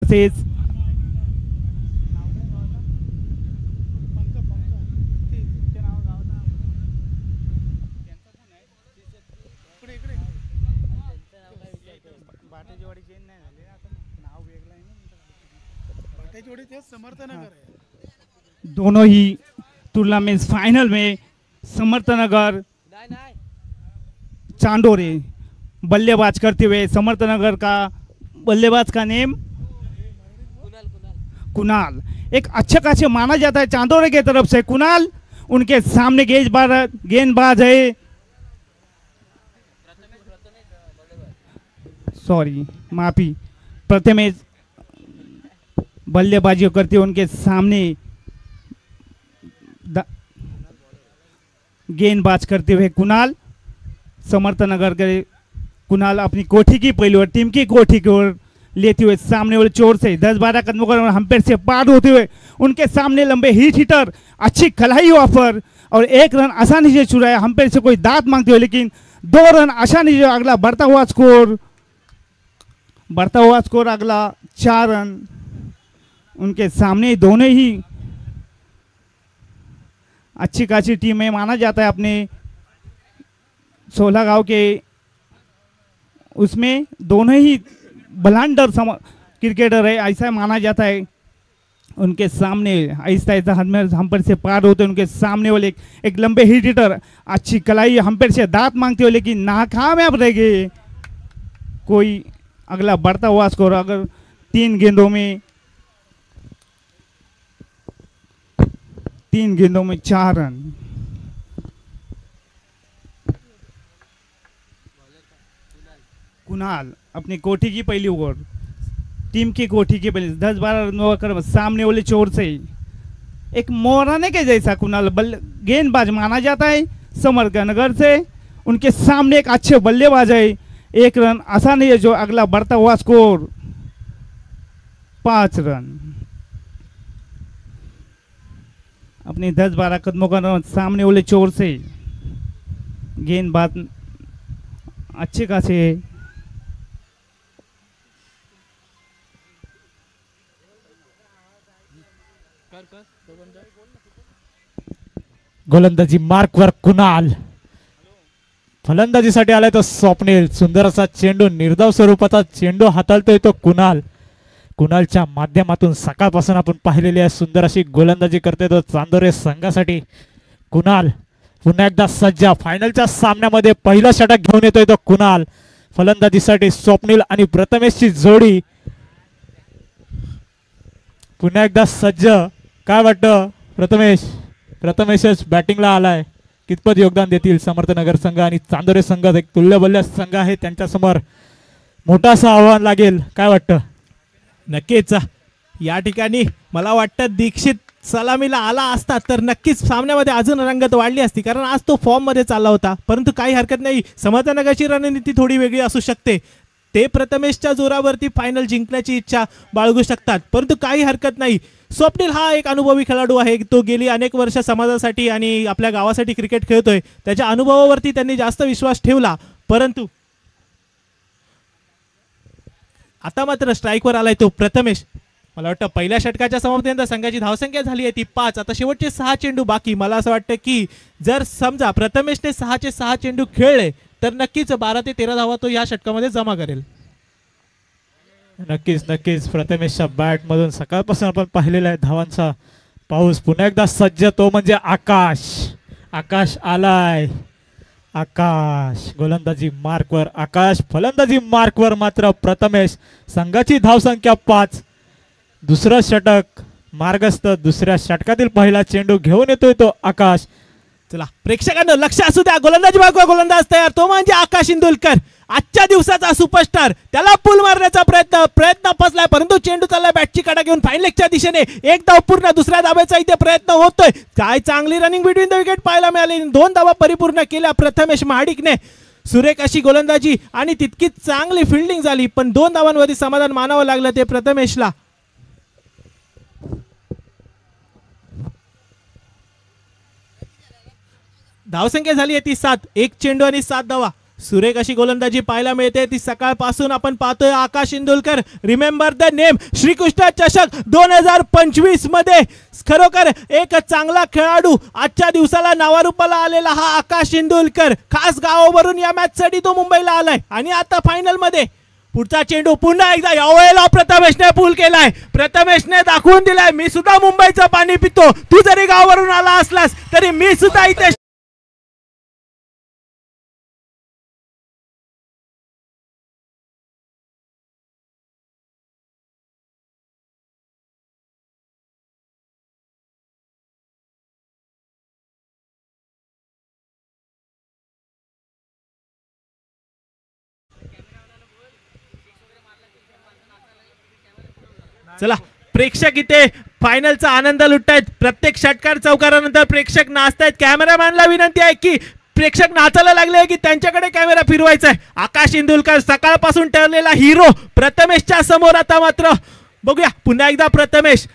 तसेच दोनों ही tournament final में समर्थनगर चांडोरे बल्लेबाज करते हुए, समर्थनगर का बल्लेबाज का नेम कुणाल। एक अच्छे खासे माना जाता है चांदोरे की तरफ से कुणाल। उनके सामने गेंदबाज है, सॉरी माफी, प्रथमेश बल्लेबाजी करते हुए उनके सामने गेंदबाज करते हुए कुणाल। समर्थनगर के कुणाल अपनी कोठी की पहली ओर, टीम की कोठी की ओर लेते हुए सामने वाले चोर से 10-12 कदमों का हम्पायर से पार होते हुए उनके सामने लंबे हिट हिटर, अच्छी खलाई ऑफर और 1 रन आसानी से चुराया। हम्पायर से कोई दांत मांगते हुए, लेकिन 2 रन आसानी से। अगला बढ़ता हुआ स्कोर अगला 4 रन उनके सामने। दोनों ही अच्छी खासी टीम में माना जाता है अपने 16 गांव के, उसमें दोनों ही बलांडर क्रिकेटर है ऐसा माना जाता है। उनके सामने आहिस्ता आहिस्ता हम्पायर से पार होते उनके सामने वाले एक लंबे हिट हिटर, अच्छी कलाई, हम्पायर से दांत मांगते हुए लेकिन नाकामयाब रह गए। कोई अगला बढ़ता हुआ स्कोर अगर 3 गेंदों में 4 रन। कुणाल अपनी कोठी की पहली ओवर, टीम की कोठी की पहली 10-12 रन कर सामने वाले चोर से एक मोराने के जैसा कुणाल गेंदबाज माना जाता है समर्थनगर से। उनके सामने एक अच्छे बल्लेबाज है, 1 रन आसान है। जो अगला बढ़ता हुआ स्कोर 5 रन। अपने 10-12 कदमों का सामने वाले चोर से गेंदबाज अच्छे खासे। गोलंदाजी मार्कवर कुणाल, फलंदाजीसाठी आलाय तो स्वप्नील। सुंदर असा चेंडू, निर्धाव स्वरूपाचा चेंडू हाताळतोय तो कुणाल। कुणालच्या माध्यमातून सकाळपासून आपण पाहिलेली आहे सुंदर अशी गोलंदाजी करते तो चांदोरे संघासाठी कुणाल। पुन्हा एकदा सज्ज फायनलच्या सामन्यामध्ये पहिला षटक घेऊन येतोय तो कुणाल। फलंदाजीसाठी स्वप्नील आणि प्रथमेशची जोडी पुन्हा एकदा सज्ज। काय वाटतं प्रथमेशच बॅटिंगला आलाय, कितपत योगदान देतील समर्थनगर संघ आणि चांदोरे संघ एक तुल्यबल्य संघ आहे, त्यांच्यासमोर मोठासा आव्हान लागेल, काय वाटतं? नक्कीच या ठिकाणी मला वाटतं दीक्षित सलामीला आला असता तर नक्कीच सामन्यामध्ये अजून रंगत वाढली असती, कारण आज तो फॉर्म मध्ये चालला होता। परंतु काही हरकत नाही, समर्थनगरची रणनीती थोडी वेगळी असू शकते। ते प्रथमेशच्या जोरावरती फायनल जिंकण्याची इच्छा बाळगू शकतात, परंतु काही हरकत नाही। स्वप्नील हा एक अनुभवी खेळाडू आहे, तो गेली अनेक वर्ष समाजासाठी आणि आपल्या गावासाठी क्रिकेट खेळतोय। त्याच्या अनुभवावरती त्यांनी जास्त विश्वास ठेवला, परंतु आता मात्र स्ट्राईकवर आलाय तो प्रथमेश। मला वाटतं पहिल्या षटकाच्या समाप्तीनंतर संघाची धावसंख्या झाली आहे ती 5। आता शेवटचे 6 चेंडू बाकी। मला असं वाटतं की जर समजा प्रथमेशने 6चे 6 चेंडू खेळले तर नक्कीच 12 ते 13 धावा तो या षटकामध्ये जमा करेल। नक्कीच प्रथमेशच्या बॅट मधून सकाळपासून आपण पाहिलेला आहे धावांचा पाऊस। पुन्हा एकदा सज्ज तो म्हणजे आकाश आलाय। आकाश गोलंदाजी मार्कवर, आकाश फलंदाजी मार्कवर, मात्र प्रथमेश। संघाची धावसंख्या 5। दुसरं षटक मार्गस्थ, दुसऱ्या षटकातील पहिला चेंडू घेऊन येतोय तो आकाश। चला प्रेक्षकांना लक्ष असू द्या, गोलंदाजी मार्कवर गोलंदाज तयार, तो म्हणजे आकाश इंदुलकर, आजच्या दिवसाचा सुपरस्टार। त्याला पूल मारण्याचा प्रयत्न फसलाय, परंतु चेंडू चाललाय बॅटची कडा घेऊन फाईन लेगच्या दिशेने। एक धाव पूर्ण, दुसऱ्या धाब्याचा इथे प्रयत्न होतोय। काय चांगली रनिंग बिटवीन द विकेट पाहायला मिळाली। 2 धावा परिपूर्ण केल्या प्रथमेश महाडिकने। सुरेख अशी गोलंदाजी आणि तितकीच चांगली फिल्डिंग झाली, पण 2 धावांवरती समाधान मानावं लागलं ते प्रथमेशला। धावसंख्या झाली आहे ती 7, 1 चेंडू आणि 7 धावा। सुरेख अशी गोलंदाजी पाहायला मिळते ती सकाळपासून आपण पाहतोय. Akash Indulkar, remember the name. Shrikrishna चषक 2025 मध्ये खरोखर एक चांगला खेळाडू आजच्या दिवसाला नावारूपाला आलेला हा आकाश इंदुलकर. खास गावावरून या मॅच साठी तो मुंबईला आलाय आणि आता फायनल मध्ये पुढचा चेंडू पुन्हा एकदा यावेळेला प्रथमेशने पूल केलाय. प्रथमेशने दाखवून दिलाय मी सुद्धा मुंबईचं पाणी पितो. तू जरी गावावरून आला असलास तरी मी सुद्धा इथे. चला प्रेक्षक इथे फायनलचा आनंद लुटतायत. प्रत्येक षटकार चौकारानंतर प्रेक्षक नाचतायत. कॅमेरामॅनला विनंती आहे की प्रेक्षक नाचायला लागले की त्यांच्याकडे कॅमेरा फिरवायचा आहे. आकाश इंदुलकर सकाळपासून ठरलेला हिरो प्रथमेशच्या समोर आता मात्र बघूया पुन्हा एकदा प्रथमेश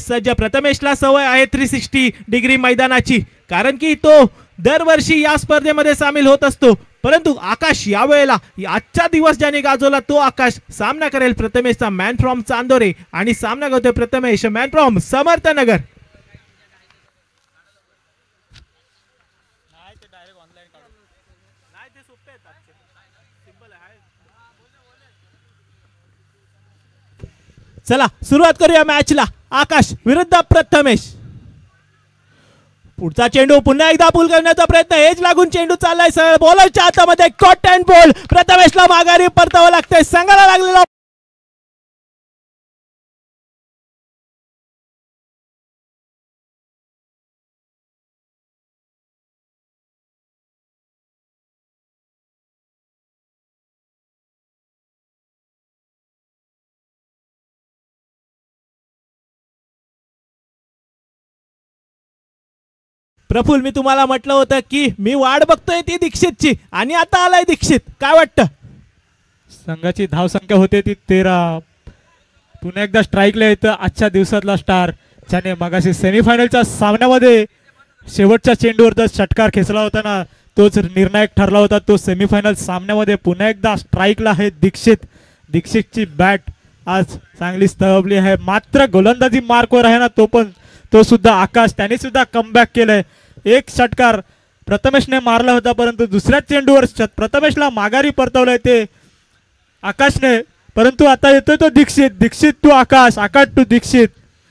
सज्ज. प्रथमेशला सवय आहे 360 डिग्री मैदानाची कारण की तो दरवर्षी या स्पर्धेमध्ये सामील होत असतो. परंतु आकाश यावेळेला आजचा दिवस ज्याने गाजवला तो आकाश सामना करेल प्रथमेशचा मॅन फ्रॉम चांदोरे आणि सामना करतोय प्रथमेश मॅन फ्रॉम समर्थनगर. चला सुरुवात करूया मॅचला. आकाश विरुद्ध प्रथमेश. पुढचा चेंडू पुन्हा एकदा पूल करण्याचा प्रयत्न. एज लागून चेंडू चाललाय सरळ बॉलरच्या हातामध्ये. Caught and ball. प्रथमेशला माघारी परतावं लागतंय. संघाला लागलेला प्रफुल्ल, मी तुम्हाला म्हटलं होतं की मी वाट बघतोय ती दीक्षितची आणि आता आलाय दीक्षित. काय वाटतं? संघाची धावसंख्या होते ती 13. पुन्हा एकदा स्ट्राईकला येतं आजच्या दिवसातला स्टार ज्याने मगाशी सेमीफायनलच्या सामन्यामध्ये शेवटच्या चेंडूवर जर षटकार खेचला होता ना तोच निर्णायक ठरला होता. तो सेमीफायनल सामन्यामध्ये पुन्हा एकदा स्ट्राईकला आहे दीक्षित. दीक्षितची बॅट आज चांगली स्तबली आहे. मात्र गोलंदाजी मार्कवर आहे ना तो सुद्धा आकाश त्याने सुद्धा कमबॅक केलंय. एक षटकार प्रथमेशने मारला होता परंतु दुसऱ्या चेंडूवर प्रथमेशला माघारी परतवलंय ते आकाशने. परंतु आता येतोय तो दीक्षित टू आकाश टू दीक्षित.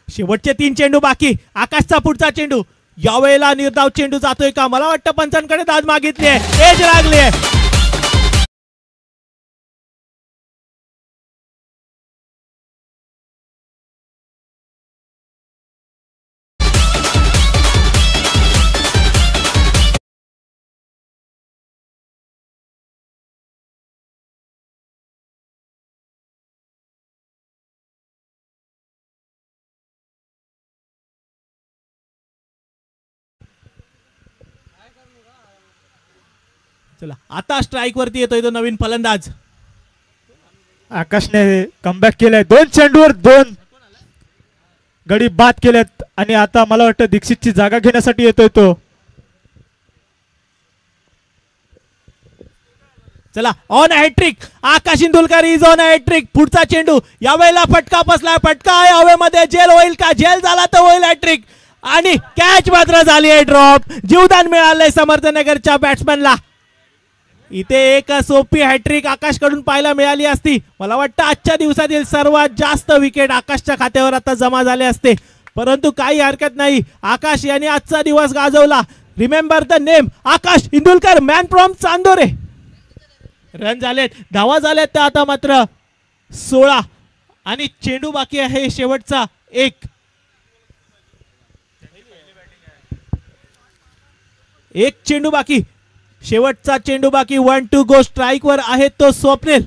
शेवटचे 3 चेंडू बाकी. आकाशचा पुढचा चेंडू यावेळेला निर्धाव चेंडू जातोय का? मला वाटतं पंचांकडे दाद मागितली आहे. एज लागली आहे. चला आता स्ट्राइक वरती येतोय तो नवीन फलंदाज. आकाशने कमबॅक केलाय. 2 चेंडूवर 2 गडी बाद केल्यात आणि आता मला वाटतं दीक्षितची जागा घेण्यासाठी येतोय तो. चला on hattrick. Akash Indulkar is on hattrick. पुढचा चेंडू यावेळेला फटका बसलाय. फटका आहे हवेमध्ये. जेल होईल का? जेल झाला तर होईल हॅट्रिक आणि कॅच मात्र झाली आहे ड्रॉप. जीवदान मिळालंय समर्थनगरच्या बॅट्समॅनला. इथे एक सोपी हॅट्रिक आकाशकडून पाहायला मिळाली असती. मला वाटतं आजच्या दिवसातील सर्वात जास्त विकेट आकाशच्या खात्यावर आता जमा झाले असते. परंतु काही हरकत नाही. आकाश यांनी आजचा दिवस गाजवला. Remember the name Akash Indulkar man from Chandore. Run झालेत, धावा झाल्यात त्या आता मात्र 16 आणि चेंडू बाकी आहे शेवटचा 1. एक चेंडू बाकी. शेवटचा चेंडू बाकी. 1 to go. स्ट्राइक वर आहे तो स्वप्नील.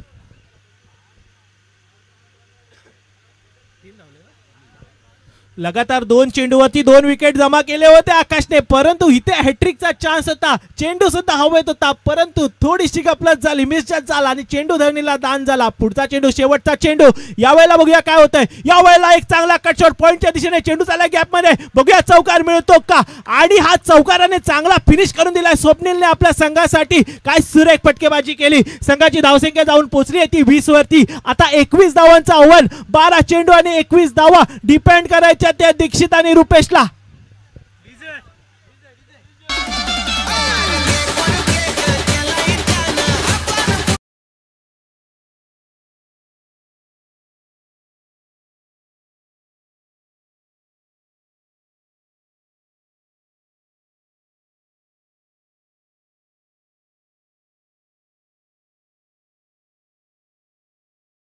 लगातार 2 चेंडूवरती 2 विकेट जमा केले होते आकाशने, परंतु इथे हॅट्रिकचा चान्स होता, चेंडू सुद्धा हवेत होता, परंतु थोडीशी गपलत झाली, मिसजत झाला आणि चेंडू धरणीला दान झाला. पुढचा चेंडू, शेवटचा चेंडू, यावेळेला बघूया काय होतंय. यावेळेला एक चांगला कट शॉट पॉइंटच्या दिशेने, चेंडू झाला गॅप मध्ये, बघूया चौकार मिळतो का. आणि हा चौकाराने चांगला फिनिश करून दिलाय स्वप्नीलने आपल्या संघासाठी. काय सुरेख फटकेबाजी केली, संघाची धावसंख्या जाऊन पोहोचली आहे ती 20 वरती. आता 21 धावांचं आव्हान, 12 चेंडू आणि 21 धावा डिपेंड करायच्या त्या दीक्षित आणि रुपेशला.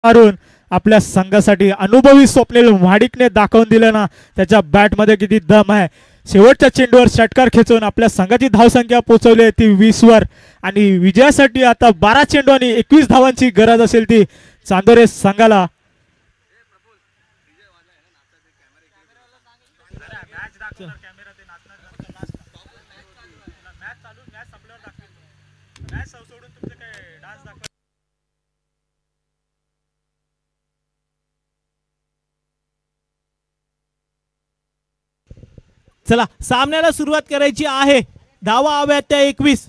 मारून आपल्या संघासाठी अनुभवी स्वप्नील महाडिकने दाखवून दिलं ना त्याच्या बॅटमध्ये किती दम आहे. शेवटच्या चेंडूवर षटकार खेचून आपल्या संघाची धावसंख्या पोहोचवली आहे ती 20 वर आणि विजयासाठी आता 12 चेंडू आणि 21 धावांची गरज असेल ती चांदोरे संघाला. चला सामन्याला सुरुवात करायची आहे. धावा हव्यात त्या 21.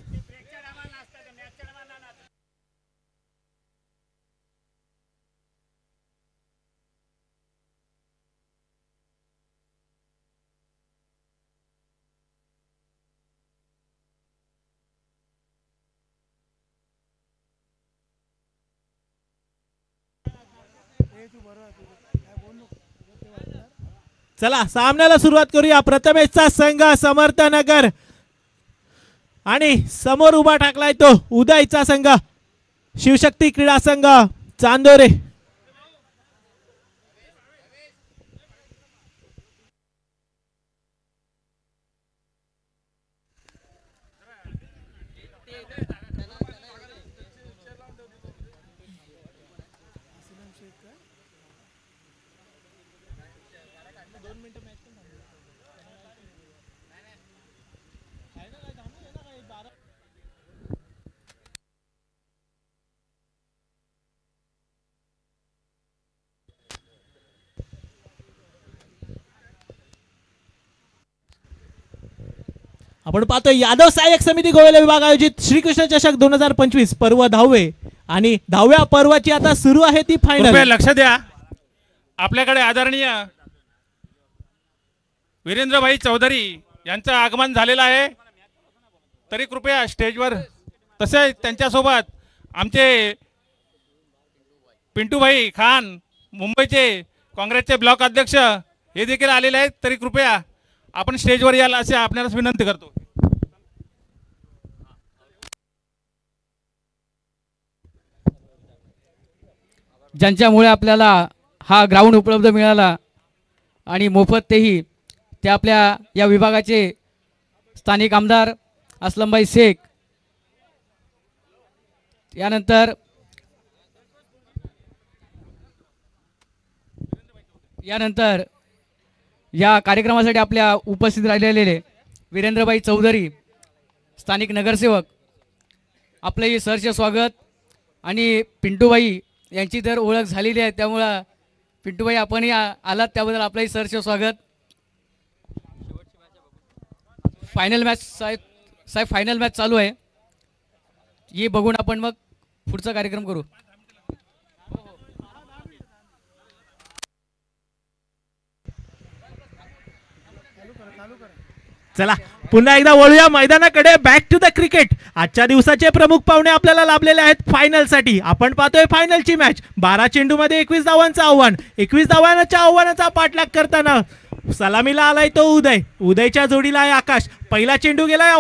चला सामन्याला सुरुवात करूया. प्रथमेशचा संघ समर्थनगर आणि समोर उभा टाकलाय तो उदयचा संघ शिवशक्ती क्रीडा संघ चांदोरे. आपण पाहतोय यादव सहाय्यक समिती गोवेले विभाग आयोजित श्रीकृष्ण चषक 2025 पर्व 10वे आणि 10व्या पर्वाची आता सुरू आहे ती फायनल. लक्ष द्या, आपल्याकडे आदरणीय वीरेंद्रभाई चौधरी यांचं आगमन झालेलं आहे. तरी कृपया स्टेजवर, तसेच त्यांच्यासोबत आमचे पिंटूभाई खान मुंबईचे काँग्रेसचे ब्लॉक अध्यक्ष हे देखील आलेले आहेत. तरी कृपया आपण स्टेजवर याल असे आपल्याला विनंती करतो. ज्यांच्यामुळे आपल्याला हा ग्राउंड उपलब्ध मिळाला आणि मोफत तेही ते आपल्या या विभागाचे स्थानिक आमदार असलमभाई शेख, यानंतर या कार्यक्रमासाठी आपल्या उपस्थित राहिलेले वीरेंद्रभाई चौधरी स्थानिक नगरसेवक, आपलंही सहर्ष स्वागत. आणि पिंटूभाई यांची तर ओळख झालेली आहे, त्यामुळं पिंटूभाई आपणही आलात त्याबद्दल आपलंही सहर्ष स्वागत. फायनल मॅच साहेब फायनल मॅच चालू आहे, ये बघून आपण मग पुढचा कार्यक्रम करू. चला पुन्हा एकदा वळूया मैदानाकडे. Back to the cricket. आजच्या दिवसाचे प्रमुख पाहुणे आपल्याला लाभलेले आहेत फायनल साठी. आपण पाहतोय फायनलची मॅच. 12 चेंडू मध्ये 21 धावांचं आव्हान. 21 धावांच्या आव्हानाचा पाठलाग करताना सलामीला आलाय तो उदय. उदयच्या जोडीला आहे आकाश. पहिला चेंडू गेलाय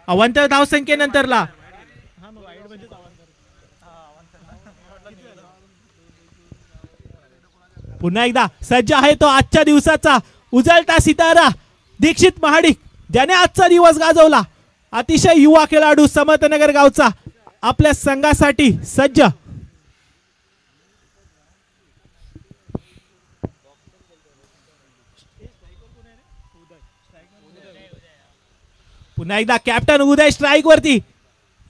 अवांतर धावसंख्येनंतरला. पुन्हा एकदा सज्ज आहे तो आजच्या दिवसाचा उजळता सितारा दीक्षित महाडिक, ज्याने आजचा दिवस गाजवला. अतिशय युवा खेळाडू समर्थनगर गावचा आपल्या संघासाठी सज्ज. पुन्हा एकदा कॅप्टन उदय स्ट्राईक वरती.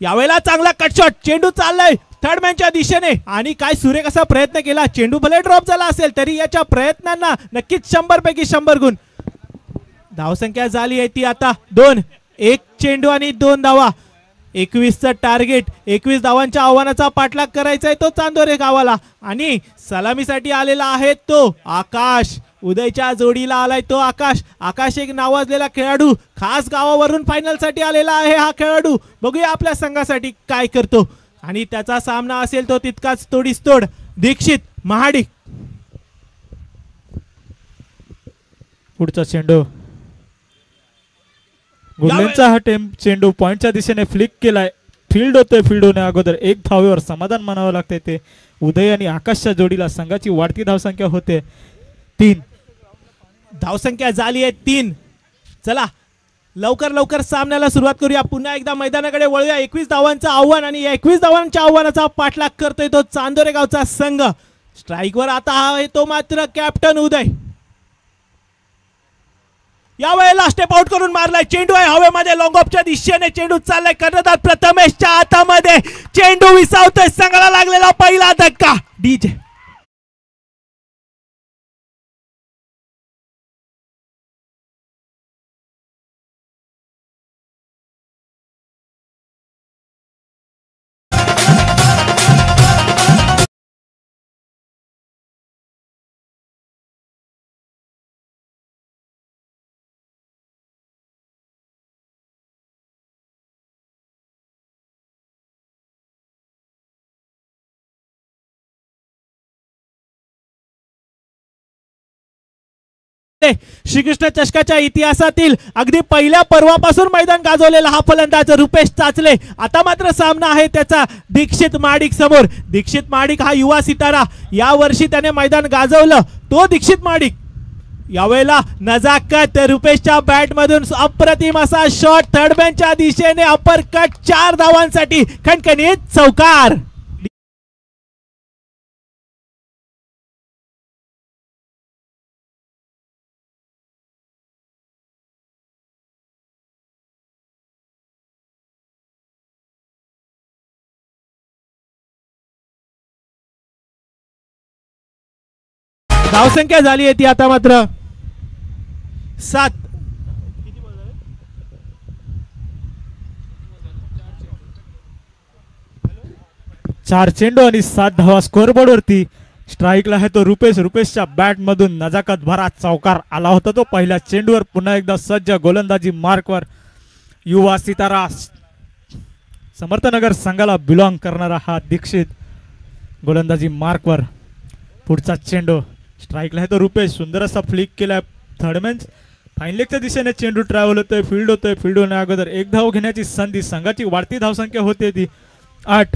यावेळेला चांगला कटशॉट, चेंडू चाललाय थर्ड मॅनच्या दिशेने आणि काय सुरेख असा प्रयत्न केला. चेंडू भले ड्रॉप झाला असेल तरी याच्या प्रयत्नांना नक्कीच 100 पैकी 100 गुण. धावसंख्या झाली आहे ती आता 2. 1 चेंडू आणि 2 धावा. 21चं टार्गेट. 21 धावांच्या आव्हानाचा पाठलाग करायचा आहे तो चांदोरे गावाला आणि सलामीसाठी आलेला आहे तो आकाश. उदयच्या जोडीला आलाय तो आकाश. आकाश एक नावाजलेला खेळाडू, खास गावावरून फायनल साठी आलेला आहे हा खेळाडू. बघूया आपल्या संघासाठी काय करतो आणि त्याचा सामना असेल तो तितकाच तोडीसतोड. दीक्षित महाडिक. पुढचा चेंडू गुल्लेंचा हा चेंडू पॉइंटच्या दिशेने फ्लिक केलाय. फील्ड होतोय. फील्ड होण्या अगोदर 1 धावेवर समाधान मानावं लागतंय. ते उदय आणि आकाशच्या जोडीला संघाची वाढती धावसंख्या होते 3. धावसंख्या झाली आहे 3. चला लवकर सामन्याला सुरुवात करूया. पुन्हा एकदा मैदानाकडे वळूया. 21 धावांचं आव्हान आणि 21 धावांच्या आव्हानाचा पाठलाग करतोय तो चांदोरे गावचा संघ. स्ट्राईकवर आता आहे तो मात्र कॅप्टन उदय. यावेळेला स्टेप आउट करून मारलाय. चेंडू आहे हवेमध्ये. लॉंग ऑफच्या दिशेने चेंडू चाललाय. कर्णधार प्रथमेशच्या हातामध्ये चेंडू विसावतोय. संघाला लागलेला पहिला धक्का. डीजे श्रीकृष्ण चषकाच्या इतिहासातील अगदी पहिल्या पर्वापासून मैदान गाजवलेला हा फलंदाज रुपेश चाचले. आता मात्र सामना आहे त्याचा दीक्षित महाडिक समोर. दीक्षित महाडिक हा युवा सितारा. या वर्षी त्याने मैदान गाजवलं तो दीक्षित महाडिक. यावेळेला नजाकत रुपेशच्या बॅट मधून अप्रतिम असा शॉट थर्ड मॅनच्या दिशेने. अपर कट 4 धावांसाठी खणखणीत चौकार. धावसंख्या झाली आहे ती आता मात्र 7. 4 चेंडू आणि 7 धावा स्कोअरबोर्ड वरती. स्ट्राईकला आहे तो रुपेश. रुपेशच्या बॅट मधून नजाकत भरा चौकार आला होता तो पहिल्या चेंडूवर. पुन्हा एकदा सज्ज गोलंदाजी मार्कवर युवा सितारा समर्थनगर संघाला बिलॉंग करणारा हा दीक्षित गोलंदाजी मार्कवर. पुढचा चेंडू स्ट्राईकला आहे तो रुपेश. सुंदर असा फ्लिक केलाय. थर्ड मॅन फाईन लेगच्या दिशेने चेंडू ट्रॅव्हल होतोय. फील्ड होतोय. फील्ड होण्या अगोदर 1 धाव घेण्याची संधी. संघाची वाढती धावसंख्या होते ती 8.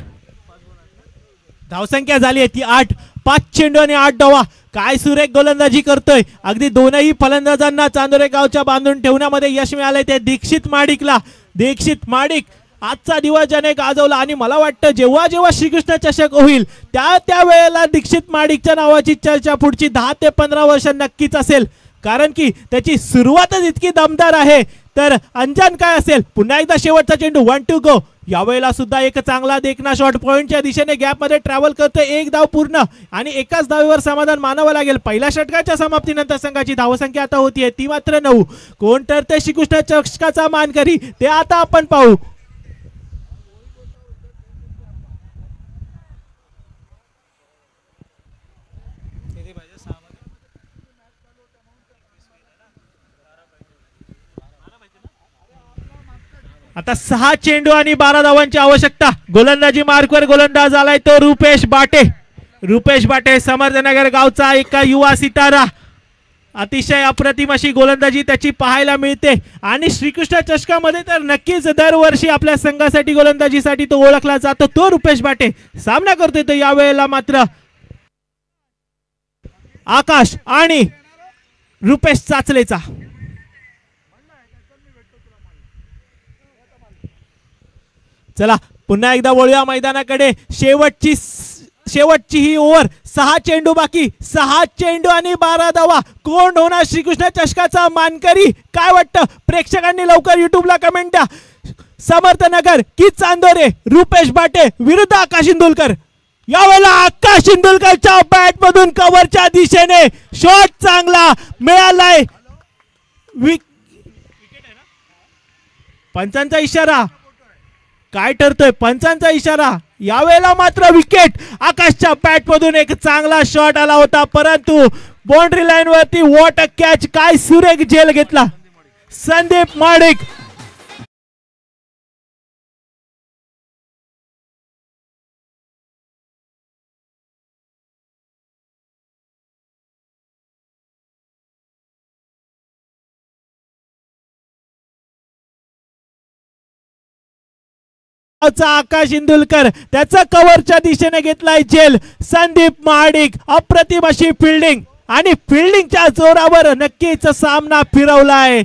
धावसंख्या झाली आहे ती 8. 5 चेंडू आणि 8 धावा. काय सुरेख गोलंदाजी करतोय. अगदी दोनही फलंदाजांना चांदोरे गावच्या बांधून ठेवण्यामध्ये यश मिळालंय ते दीक्षित महाडिकला. दीक्षित महाडिक आजचा दिवस ज्याने गाजवला आणि मला वाटतं जेव्हा जेव्हा श्रीकृष्ण चषक होईल त्या वेळेला दीक्षित महाडिकच्या नावाची चर्चा पुढची 10 ते 15 वर्ष नक्कीच असेल. कारण की त्याची सुरुवातच इतकी दमदार आहे. तर अंजान काय असेल. पुन्हा एकदा शेवटचा चेंडू 1 टू गो. यावेळेला सुद्धा एक चांगला देखना शॉट पॉइंटच्या दिशेने गॅप मध्ये ट्रॅव्हल करतोय. 1 धाव पूर्ण आणि एकाच धावेवर समाधान मानावं लागेल. पहिल्या षटकाच्या समाप्तीनंतर संघाची धावसंख्या आता होतीये ती मात्र 9. कोण ठरते श्रीकृष्ण चषकाचा मानकरी ते आता आपण पाहू. आता 6 चेंडू आणि 12 धावांची आवश्यकता. गोलंदाजी मार्कवर गोलंदाज आलाय तो रुपेश बाटे. रुपेश बाटे समर्थनगर गावचा एक युवा सितारा. अतिशय अप्रतिम अशी गोलंदाजी त्याची पाहायला मिळते आणि श्रीकृष्ण चषकामध्ये तर नक्कीच दरवर्षी आपल्या संघासाठी गोलंदाजीसाठी तो ओळखला जातो तो रुपेश बाटे. सामना करतोय तो यावेळेला मात्र आकाश आणि रुपेश चाचलेचा. चला पुन्हा एकदा वळूया मैदानाकडे. शेवटची ही ओव्हर 6 चेंडू बाकी 6 चेंडू आणि 12 धावा कोण होणार श्रीकृष्ण चषकाचा मानकरी काय वाटतं प्रेक्षकांनी लवकर युट्यूबला कमेंट द्या समर्थनगर की चांदोरे रुपेश बाटे विरुद्ध आकाश इंदुलकर यावेळेला आकाश इंदुलकरच्या बॅट मधून कव्हरच्या दिशेने शॉट चांगला मिळालाय पंचांचा इशारा काय ठरतोय पंचांचा इशारा यावेळेला मात्र विकेट आकाशच्या बॅट मधून एक चांगला शॉट आला होता परंतु बाउंड्री लाईन वरती वॉट अ कॅच काय सुरेख झेल घेतला संदीप माडिक आकाश इंदुलकर त्याचा कव्हरच्या दिशेने घेतलाय झेल संदीप महाडिक अप्रतिम अशी फिल्डिंग आणि फिल्डिंगच्या जोरावर नक्कीच सामना फिरवलाय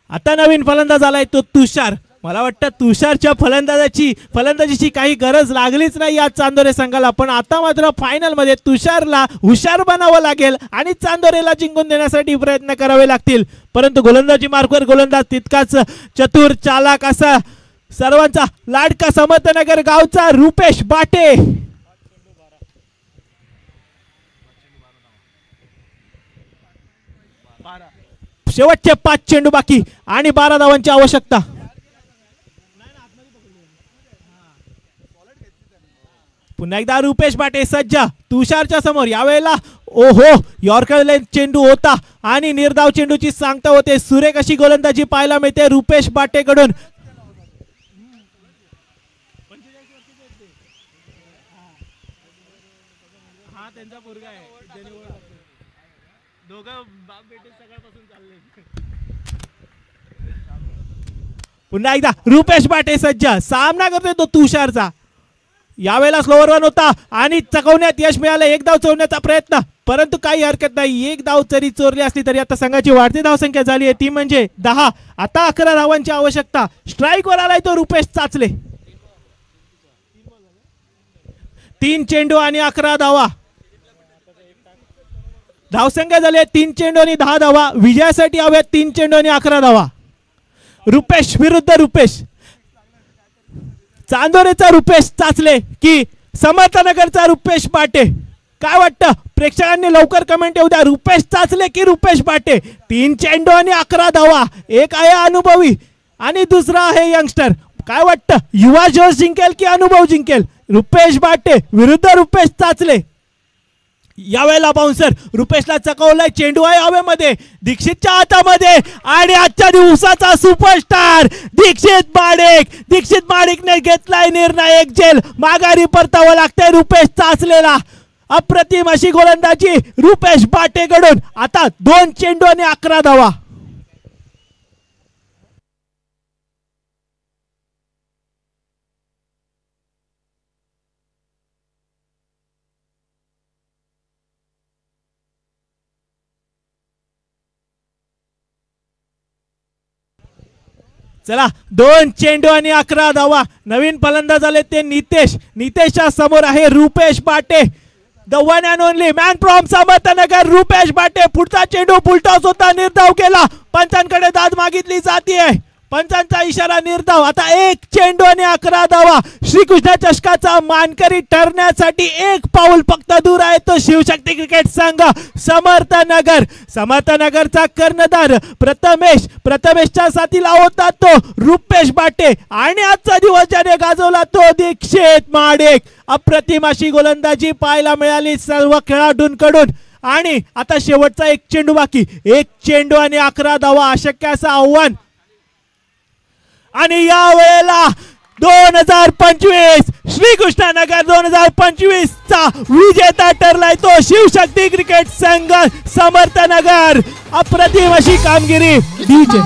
आता नवीन फलंदाज आलाय तो तुषार मला वाटतं तुषारच्या फलंदाजीची काही गरज लागलीच नाही या चांदोरे संघाला पण आता मात्र फायनल मध्ये तुषारला हुशार बनावं लागेल आणि चांदोरेला जिंकून देण्यासाठी प्रयत्न करावे लागतील परंतु गोलंदाजी मार्कवर गोलंदाज तितकाच चतुर चालाक असा सर्वांचा लाडका समर्थनगर गावचा रुपेश बाटे शेवटचे 5 चेंडू बाकी आणि 12 धावांची आवश्यकता पुन्हा एकदा रुपेश बाटे सज्ज तुषारच्या समोर यावेळेला ओहो यॉर्कर लेन चेंडू होता आणि निर्धाव चेंडूची सांगता होते सुरेख अशी गोलंदाजी पाहायला मिळते रुपेश बाटेकडून पुन्हा एकदा रुपेश बाटे सज्ज सामना करतोय तो तुषारचा यावेळेला स्लोवर वन होता आणि चकवण्यात यश मिळालं एक धाव चोरण्याचा प्रयत्न परंतु काही हरकत नाही एक धाव जरी चोरली असली तरी आता संघाची वाढती धावसंख्या झाली आहे ती म्हणजे 10 आता 11 धावांची आवश्यकता स्ट्राईक वर आलाय तो रुपेश चाचले 3 चेंडू आणि 11 धावा धावसंख्या झाली आहे 3 चेंडू आणि 10 धावा विजयासाठी हव्यात 3 चेंडू आणि 11 धावा रुपेश विरुद्ध रुपेश चांदोरेचा रुपेश चाचले की समर्थनगरचा रुपेश बाटे काय वाटतं प्रेक्षकांनी लवकर कमेंट येऊ द्या रुपेश चाचले की रुपेश बाटे 3 चेंडू आणि 11 धावा एक आहे अनुभवी आणि दुसरा आहे यंगस्टर काय वाटतं युवा जोश जिंकेल की अनुभव जिंकेल रुपेश बाटे विरुद्ध रुपेश चाचले यावेळेला बाउन्सर रुपेशला चकवलाय चेंडू आहे हवेमध्ये दीक्षितच्या हातामध्ये आणि आजच्या दिवसाचा सुपरस्टार दीक्षित माडिकने घेतलाय निर्णायक झेल माघारी परतावं लागतंय रुपेश चाचलेला अप्रतिम अशी गोलंदाजी रुपेश बाटेकडून आता 2 चेंडू आणि 11 धावा चला 2 चेंडू आणि 11 धावा नवीन फलंदाज आले ते नितेशच्या समोर आहे रुपेश बाटे the one and only man from Samarth Nagar Rupesh बाटे पुढचा चेंडू फुलटॉस होता निर्धाव केला पंचांकडे दाद मागितली जाते पंचांचा इशारा निर्धाव आता 1 चेंडू आणि 11 धावा श्रीकृष्ण चषकाचा मानकरी ठरण्यासाठी 1 पाऊल फक्त दूर आहे तो शिवशक्ती क्रिकेट संघ समर्थनगरचा कर्णधार प्रथमेशच्या साथीला होता तो रुपेश बाटे आणि आजचा दिवस ज्याने गाजवला तो दीक्षित माडिक अप्रतिम अशी गोलंदाजी पाहायला मिळाली सर्व खेळाडूंकडून आणि आता शेवटचा 1 चेंडू बाकी 1 चेंडू आणि 11 धावा अशक्य असं आव्हान आणि या वेळेला 2025 श्रीकृष्णनगर 2025 चा विजेता ठरलाय तो शिवशक्ती क्रिकेट संघ समर्थनगर अप्रतिम अशी कामगिरी डीजे